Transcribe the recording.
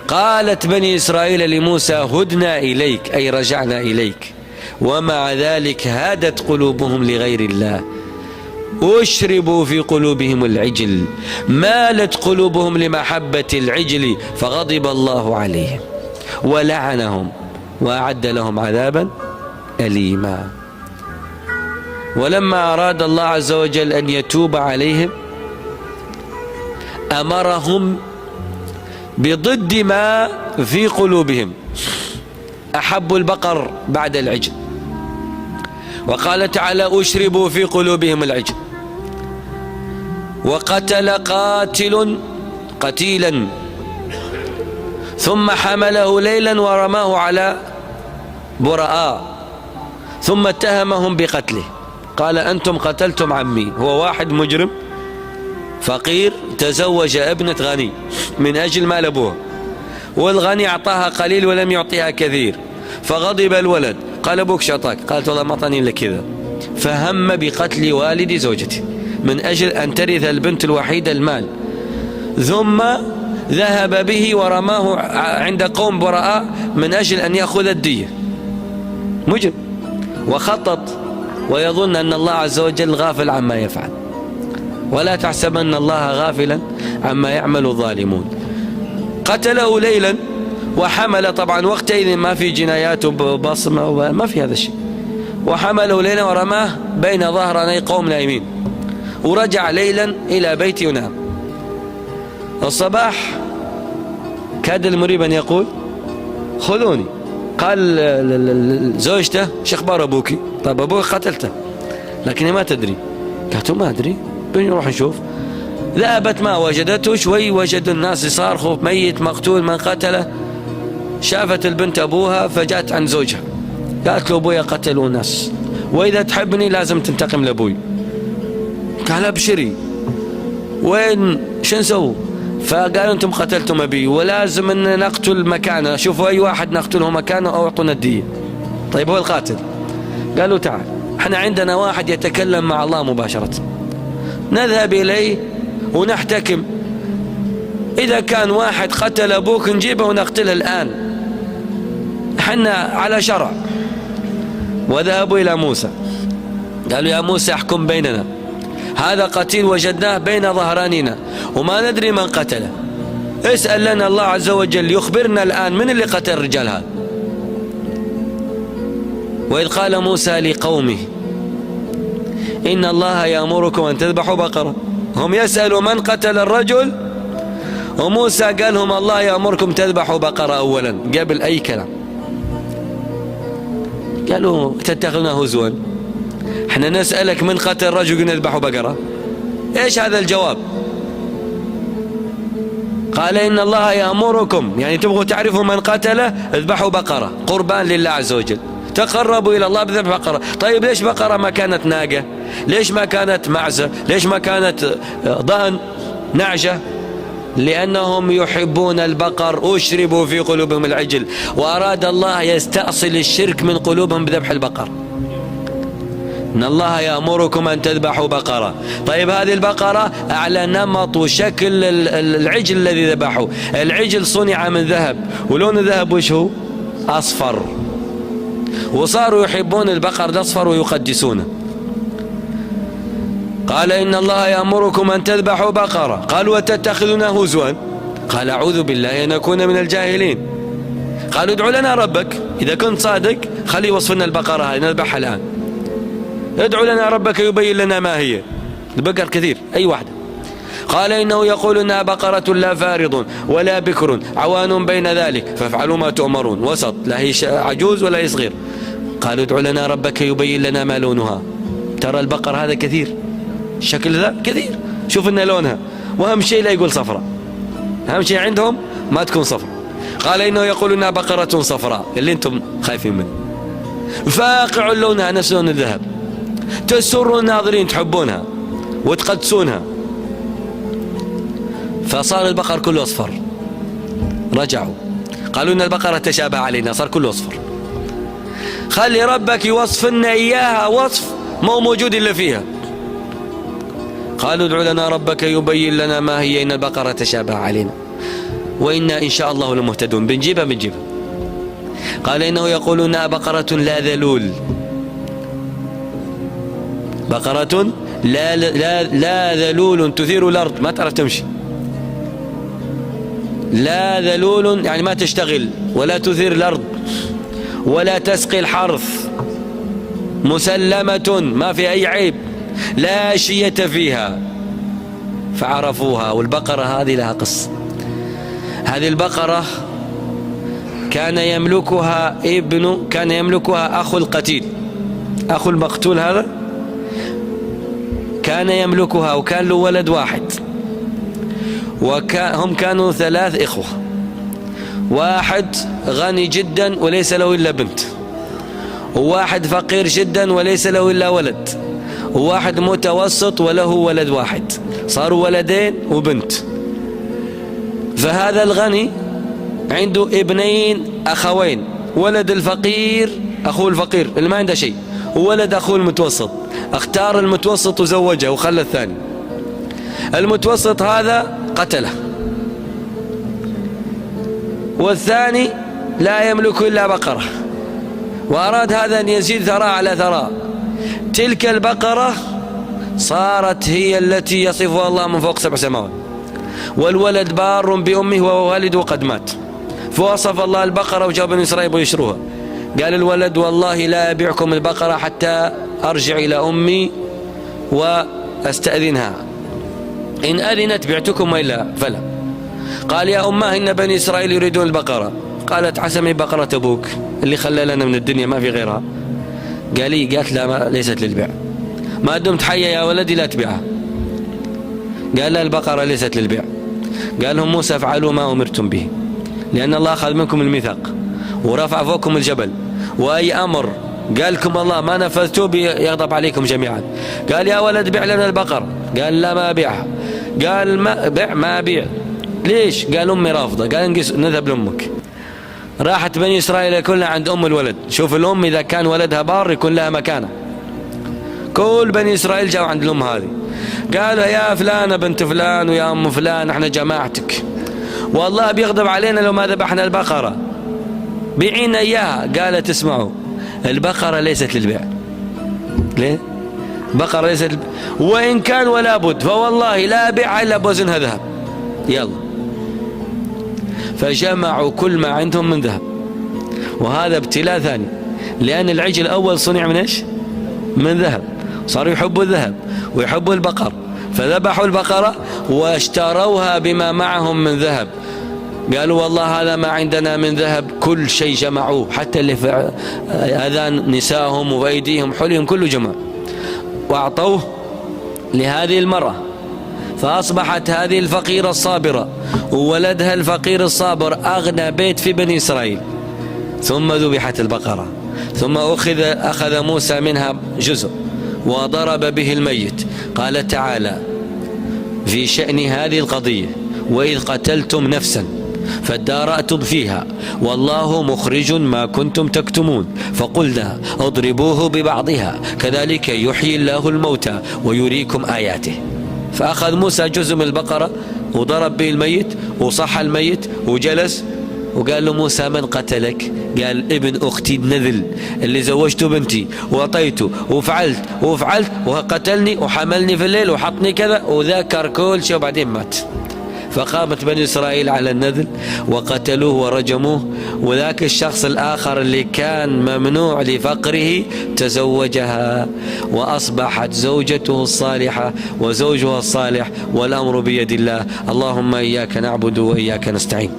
قالت بني إسرائيل لموسى هدنا إليك أي رجعنا إليك، ومع ذلك هادت قلوبهم لغير الله، أشربوا في قلوبهم العجل، مالت قلوبهم لمحبة العجل، فغضب الله عليهم ولعنهم وأعد لهم عذابا أليما. ولما أراد الله عز وجل أن يتوب عليهم أمرهم بضد ما في قلوبهم، أحبوا البقر بعد العجل، وقال تعالى أشربوا في قلوبهم العجل. وقتل قاتل قتيلا ثم حمله ليلا ورماه على براء ثم اتهمهم بقتله، قال أنتم قتلتم عمي. هو واحد مجرم فقير تزوج ابنة غني من أجل مال أبوه، والغني أعطاها قليل ولم يعطيها كثير، فغضب الولد قال أبوك شطاك، قالت والله ما أعطاني إلا كذا، فهم بقتل والد زوجتي من أجل أن ترث البنت الوحيدة المال، ثم ذهب به ورماه عند قوم براء من أجل أن يأخذ الدية. مجرم وخطط ويظن أن الله عز وجل غافل عما يفعل، ولا تحسبن الله غافلا عما يعمل الظالمون. قتله ليلا وحمل، طبعا وقتئذ ما في جنايات وبصمة ما في هذا الشيء، وحمله ليلا ورماه بين ظهراني قوم نائمين، ورجع ليلا إلى بيته ينام. الصباح كاد المريب أن يقول خذوني، قال زوجته شو أخبار أبوك؟ طيب أبوك قتلته لكن ما تدري، قالت ما أدري، بنروح نشوف. ذهبت ما وجدته، شوي وجدوا الناس يصارخوا ميت مقتول من قتله. شافت البنت أبوها فجاءت عن زوجها قالت له أبويا قتلوا الناس، وإذا تحبني لازم تنتقم لأبوي. قال أبشري، وين شو نسوي؟ فقالوا أنتم قتلتم أبي ولازم أن نقتل مكانه، شوفوا أي واحد نقتله مكانه أو أعطونا الدية. طيب هو القاتل. قالوا تعال احنا عندنا واحد يتكلم مع الله مباشرة، نذهب إليه ونحتكم، إذا كان واحد قتل أبوك نجيبه ونقتله الآن، احنا على شرع. وذهبوا إلى موسى قالوا يا موسى احكم بيننا، هذا قتيل وجدناه بين ظهراننا وما ندري من قتله، اسأل لنا الله عز وجل يخبرنا الآن من اللي قتل الرجال هذا. وإذ قال موسى لقومه إن الله يأمركم أن تذبحوا بقرة، هم يسألوا من قتل الرجل، وموسى قال لهم الله يأمركم تذبحوا بقرة أولا قبل أي كلام. قالوا تتخذنا هزوا، احنا نسألك من قتل الرجل نذبحوا بقرة؟ ايش هذا الجواب؟ قال إن الله يأمركم، يعني تبغوا تعرفوا من قتله اذبحوا بقرة قربان لله عز وجل، تقربوا إلى الله بذبح بقرة. طيب ليش بقرة ما كانت ناقة؟ ليش ما كانت معزة؟ ليش ما كانت ضأن نعجة؟ لأنهم يحبون البقر، أشربوا في قلوبهم العجل، وأراد الله يستأصل الشرك من قلوبهم بذبح البقر. إن الله يأمركم أن تذبحوا بقرة. طيب هذه البقرة على نمط وشكل العجل الذي ذبحوا، العجل صنع من ذهب، ولون الذهب وش هو؟ أصفر، وصاروا يحبون البقر الأصفر ويقدسونه. قال إن الله يأمركم أن تذبحوا بقرة، قالوا وتتخذنا هزوا، قال أعوذ بالله أن أكون من الجاهلين. قالوا ادعوا لنا ربك، إذا كنت صادق خلي يوصفنا البقرة هذه نذبحها الآن، ادعوا لنا ربك يبين لنا ما هي. البقر كثير أي واحدة. قال إنه يقول إنها بقرة لا فارض ولا بكر عوان بين ذلك فافعلوا ما تؤمرون، وسط، لا هي عجوز ولا هي صغير. قالوا ادعوا لنا ربك يبين لنا ما لونها. ترى البقر هذا كثير، الشكل ذا كثير، شوف لنا لونها، وأهم شيء لا يقول صفراء، أهم شيء عندهم ما تكون صفراء. قال إنه يقول إنها بقرة صفراء اللي أنتم خايفين منه، فاقع لونها نفس لون الذهب، تسر الناظرين، تحبونها وتقدسونها. فصار البقر كله أصفر. رجعوا قالوا إن البقرة تشابه علينا، صار كله أصفر. خلي ربك يوصف لنا إياها وصف ما موجود إلا فيها. قالوا ادعوا لنا ربك يبين لنا ما هي إن البقرة تشابه علينا. وإنا إن شاء الله لمهتدون. بنجيبها. قال إنه يقولون بقرة لا ذلول، بقرة لا ذلول تثير الأرض، ما تعرف تمشي. لا ذلول يعني ما تشتغل ولا تثير الأرض ولا تسقي الحرث، مسلمة ما في أي عيب، لا شية فيها. فعرفوها. والبقرة هذه لها قصة. هذه البقرة كان يملكها أخو القتيل، أخو المقتول هذا كان يملكها، وكان له ولد واحد، هم كانوا 3 إخوة. واحد غني جدا وليس له إلا بنت، وواحد فقير جدا وليس له إلا ولد، وواحد متوسط وله ولد واحد، صاروا ولدين وبنت. فهذا الغني عنده ابنين أخوين، ولد الفقير أخوه الفقير اللي ما عنده شيء، وولد أخوه المتوسط. اختار المتوسط وزوجه وخلى الثاني. المتوسط هذا قتله، والثاني لا يملك إلا بقرة، وأراد هذا أن يزيد ثراء على ثراء. تلك البقرة صارت هي التي يصفها الله من فوق 7 سماوات. والولد بار بأمه ووالده قد مات، فوصف الله البقرة وجاء بني إسرائيل ويشروها. قال الولد والله لا أبيعكم البقرة حتى أرجع إلى أمي وأستأذنها، إن أذنت بعتكم وإلا فلا. قال يا أمه إن بني إسرائيل يريدون البقرة. قالت عسمي بقرة أبوك اللي خلى لنا من الدنيا ما في غيرها. قالت لا ليست للبيع، ما دمت حية يا ولدي لا تبيعها. قال لا البقرة ليست للبيع. قال لهم موسى افعلوا ما أمرتم به، لأن الله أخذ منكم الميثاق ورفع فوقكم الجبل، وأي أمر قال لكم الله ما نفذتوه يغضب عليكم جميعا. قال يا ولد بيع لنا البقر. قال لا ما أبيعها. قال ما أبيع. ليش؟ قال أمي رافضة. قال انقص نذهب لأمك. راحت بني إسرائيل كلها عند أم الولد. شوف الأم إذا كان ولدها بار يكون لها مكانة. كل بني إسرائيل جاءوا عند الأم هذه، قالوا يا فلانة بنت فلان ويا أم فلان احنا جماعتك، والله بيغضب علينا لو ما ذبحنا البقرة، بيعينا إياها. قالت اسمعوا البقرة ليست للبيع. ليه؟ بقرة ليست وإن كان ولا بد فوالله لا أبيعها إلا بوزنها ذهب. يلا. فجمعوا كل ما عندهم من ذهب. وهذا ابتلاء ثاني، لأن العجل الأول صنع من إيش؟ من ذهب. صاروا يحبوا الذهب ويحبوا البقر، فذبحوا البقرة واشتروها بما معهم من ذهب. قالوا والله هذا ما عندنا من ذهب، كل شيء جمعوه، حتى اللي في أذان نسائهم وأيديهم حليهم كله جمع، وأعطوه لهذه المرأة. فأصبحت هذه الفقيرة الصابرة وولدها الفقير الصابر أغنى بيت في بني إسرائيل. ثم ذبحت البقرة، ثم أخذ موسى منها جزء وضرب به الميت. قال تعالى في شأن هذه القضية وإذ قتلتم نفسا فادارأتم فيها والله مخرج ما كنتم تكتمون فقلنا اضربوه ببعضها كذلك يحيي الله الموتى ويريكم آياته. فأخذ موسى جزء من البقرة وضرب به الميت وصح الميت وجلس، وقال له موسى من قتلك؟ قال ابن أختي النذل اللي زوجته بنتي وأعطيته وفعلت وقتلني وحملني في الليل وحطني كذا، وذكر كل شيء وبعدين مات. فقامت بني إسرائيل على النذل وقتلوه ورجموه. وذاك الشخص الآخر اللي كان ممنوع لفقره تزوجها وأصبحت زوجته الصالحة وزوجها الصالح، والأمر بيد الله. اللهم إياك نعبد وإياك نستعين.